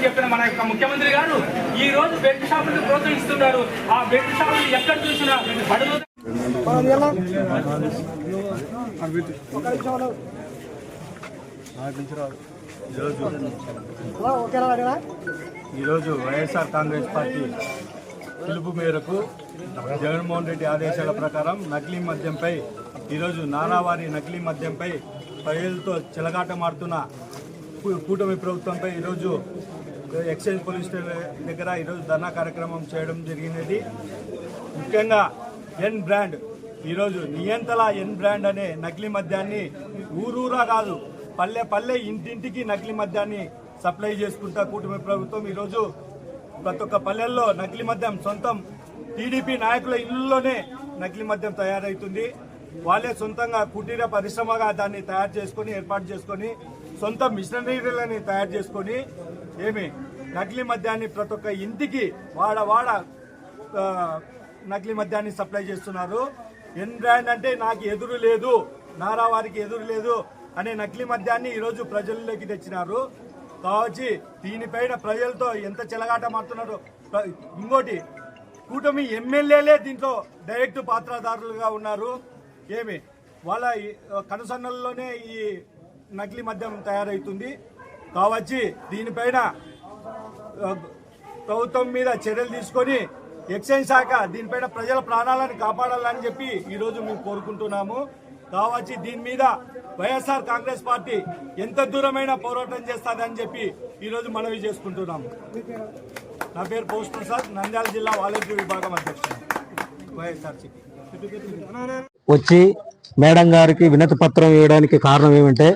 చెప్పిన మన యొక్క ముఖ్యమంత్రి గారు ఈ రోజు బెల్ట్ షాపులను ప్రోత్సహిస్తున్నారు. ఆ బెల్ట్ షాపులు ఎక్కడ చూసినా ఈరోజు వైఎస్ఆర్ కాంగ్రెస్ పార్టీ పిలుపు మేరకు జగన్మోహన్ రెడ్డి ఆదేశాల ప్రకారం నకిలీ మద్యంపై ఈరోజు నానావారి నకిలీ మద్యంపై ప్రజలతో చెలగాటమాడుతున్న కూటమి ప్రభుత్వంపై ఈరోజు ఎక్సైజ్ పోలీస్ దగ్గర ఈరోజు ధర్నా కార్యక్రమం చేయడం జరిగినది. ముఖ్యంగా ఎన్ బ్రాండ్ ఈరోజు నియంతల ఎన్ బ్రాండ్ అనే నకిలీ మద్యాన్ని ఊరూరా కాదు పల్లె పల్లె ఇంటింటికి నకిలీ మద్యాన్ని సప్లై చేసుకుంటా కూటమి ప్రభుత్వం ఈరోజు ప్రతి ఒక్క పల్లెల్లో నకిలీ మద్యం సొంతం టీడీపీ నాయకుల ఇళ్లలోనే నకిలీ మద్యం తయారవుతుంది. వాళ్ళే సొంతంగా కుటీర పరిశ్రమగా దాన్ని తయారు చేసుకొని ఏర్పాటు చేసుకొని సొంత మిషనరీలని తయారు చేసుకొని నకిలీ మద్యాన్ని ప్రతి ఒక్క ఇంటికి వాడ నకిలీ మద్యాన్ని సప్లై చేస్తున్నారు. ఎన్ బ్రాండ్ అంటే నాకు ఎదురు లేదు, నారా వారికి ఎదురు లేదు అనే నకిలీ మద్యాన్ని ఈరోజు ప్రజల్లోకి తెచ్చినారు. కావచ్చు దీనిపైన ప్రజలతో ఎంత చెలగాటమాడుతున్నారో. ఇంకోటి కూటమి ఎమ్మెల్యేలే దీంట్లో డైరెక్ట్ పాత్రదారులుగా ఉన్నారు. వాళ్ళ కనుసన్నల్లోనే ఈ నకిలీ మద్యం తయారవుతుంది. కావచ్చు దీనిపైన ప్రభుత్వం మీద చర్యలు తీసుకొని ఎక్సైజ్ శాఖ దీనిపైన ప్రజల ప్రాణాలను కాపాడాలని చెప్పి ఈరోజు మేము కోరుకుంటున్నాము. కావచ్చు దీని మీద వైఎస్ఆర్ కాంగ్రెస్ పార్టీ ఎంత దూరమైన పోరాటం చేస్తుందని చెప్పి ఈరోజు మనవి చేసుకుంటున్నాము. నా పేరు పోస్ట్ ప్రసాద్, నంద్యాల జిల్లా వాలంటీర్ విభాగం అధ్యక్షుడు వైఎస్ఆర్సీపీ. వచ్చి మేడం గారికి వినతి పత్రం ఇవ్వడానికి కారణం ఏమంటే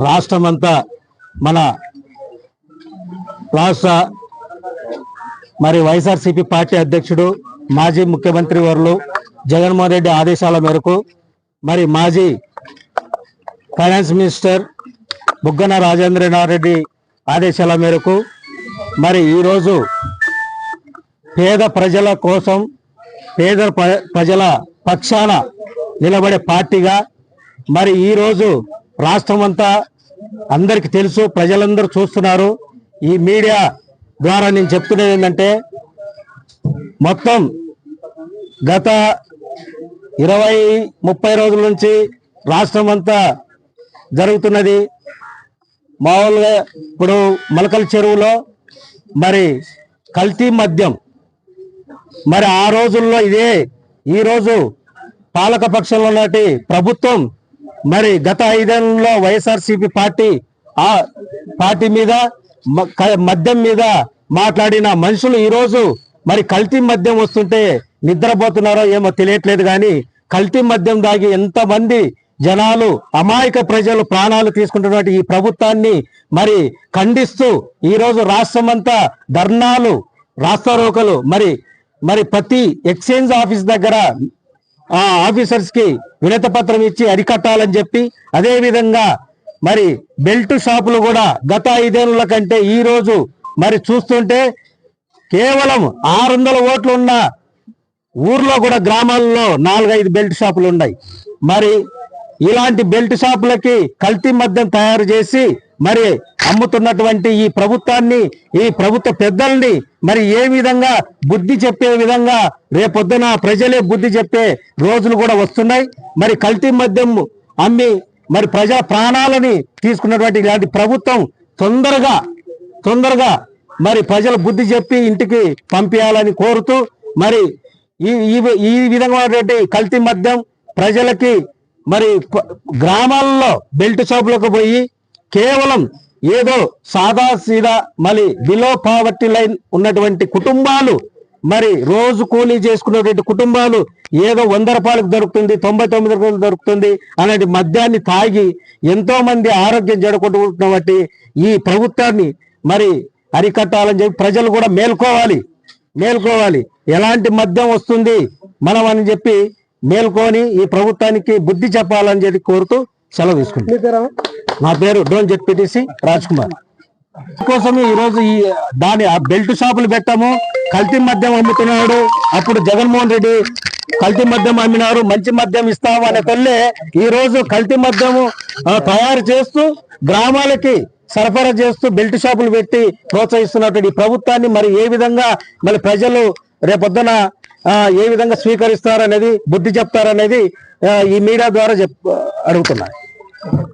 రాష్ట్రమంతా మన రాష్ట్ర వైఎస్ఆర్సీపీ పార్టీ అధ్యక్షుడు మాజీ ముఖ్యమంత్రి వర్యులు జగన్మోహన్ రెడ్డి ఆదేశాల మేరకు మాజీ ఫైనాన్స్ మినిస్టర్ బుగ్గన రాజేంద్రనాథ్ ఆదేశాల మేరకు ఈరోజు పేద ప్రజల కోసం పేద ప్రజల పక్షాన నిలబడే పార్టీగా ఈరోజు రాష్ట్రమంతా అందరికీ తెలుసు, ప్రజలందరూ చూస్తున్నారు. ఈ మీడియా ద్వారా నేను చెప్తున్నది ఏంటంటే మొత్తం గత 20-30 రోజుల నుంచి రాష్ట్రం అంతా జరుగుతున్నది. మామూలుగా ఇప్పుడు మలకల చెరువులో మరి కల్తీ మద్యం, మరి ఆ రోజుల్లో ఇదే, ఈరోజు పాలక పక్షంలో నాటి ప్రభుత్వం మరి గత 5 ఏళ్లలో వైఎస్ఆర్సీపీ పార్టీ మీద మద్యం మీద మాట్లాడిన మనుషులు ఈరోజు మరి కల్తీ మద్యం వస్తుంటే నిద్రపోతున్నారో ఏమో తెలియట్లేదు. కానీ కల్తీ మద్యం దాగి ఎంతమంది జనాలు, అమాయక ప్రజలు ప్రాణాలు తీసుకుంటున్నటువంటి ఈ ప్రభుత్వాన్ని మరి ఖండిస్తూ ఈరోజు రాష్ట్రమంతా ధర్నాలు, రాస్తారోకలు, మరి ప్రతి ఎక్స్చేంజ్ ఆఫీస్ దగ్గర ఆఫీసర్స్ కి వినతి పత్రం ఇచ్చి అరికట్టాలని చెప్పి, అదే విధంగా మరి బెల్ట్ షాపులు కూడా గత 5 ఏళ్ల కంటే ఈ రోజు మరి చూస్తుంటే కేవలం 600 ఓట్లు ఉన్న ఊర్లో కూడా గ్రామాల్లో 4-5 బెల్ట్ షాపులు ఉన్నాయి. మరి ఇలాంటి బెల్ట్ షాపులకి కల్తీ మద్యం తయారు చేసి మరి అమ్ముతున్నటువంటి ఈ ప్రభుత్వాన్ని, ఈ ప్రభుత్వ పెద్దల్ని మరి ఏ విధంగా బుద్ధి చెప్పే విధంగా రేపొద్దున ప్రజలే బుద్ధి చెప్పే రోజులు కూడా వస్తున్నాయి. మరి కల్తీ మద్యం అమ్మి మరి ప్రజా ప్రాణాలని తీసుకున్నటువంటి ఇలాంటి ప్రభుత్వం తొందరగా మరి ప్రజల బుద్ధి చెప్పి ఇంటికి పంపించాలని కోరుతూ, మరి ఈ విధంగా కల్తీ మద్యం ప్రజలకి మరి గ్రామాల్లో బెల్ట్ షాపులకు పోయి కేవలం ఏదో సాదా సీదా మరి బిలో పావర్టీ లైన్ ఉన్నటువంటి కుటుంబాలు, మరి రోజు కూలీ చేసుకున్నటువంటి కుటుంబాలు ఏదో 100 రూపాయలకు దొరుకుతుంది, 99 రూపాయలు దొరుకుతుంది అనేది మద్యాన్ని తాగి ఎంతో మంది ఆరోగ్యం చెడగొట్టుకుంటున్నటువంటి ఈ ప్రభుత్వాన్ని మరి అరికట్టాలని చెప్పి ప్రజలు కూడా మేల్కోవాలి. ఎలాంటి మద్యం వస్తుంది మనం అని చెప్పి మేల్కొని ఈ ప్రభుత్వానికి బుద్ధి చెప్పాలని చెప్పి కోరుతూ సెలవు తీసుకుంటాం. నా పేరు డోన్ జెడ్పీటీసీ రాజ్ కుమార్. కోసమే ఈరోజు ఆ బెల్ట్ షాపులు పెట్టాము. కల్తీ మద్యం అమ్ముతున్నాడు. అప్పుడు జగన్మోహన్ రెడ్డి కల్తీ మద్యం అమ్మినారు, మంచి మద్యం ఇస్తాము అనే తల్లే ఈ రోజు కల్తీ మద్యము తయారు చేస్తూ గ్రామాలకి సరఫరా చేస్తూ బెల్ట్ షాపులు పెట్టి ప్రోత్సహిస్తున్నటువంటి ఈ ప్రభుత్వాన్ని మరి ఏ విధంగా మరి ప్రజలు రేపొద్దున ఏ విధంగా స్వీకరిస్తారనేది, బుద్ధి చెప్తారనేది ఈ మీడియా ద్వారా అడుగుతున్నారు.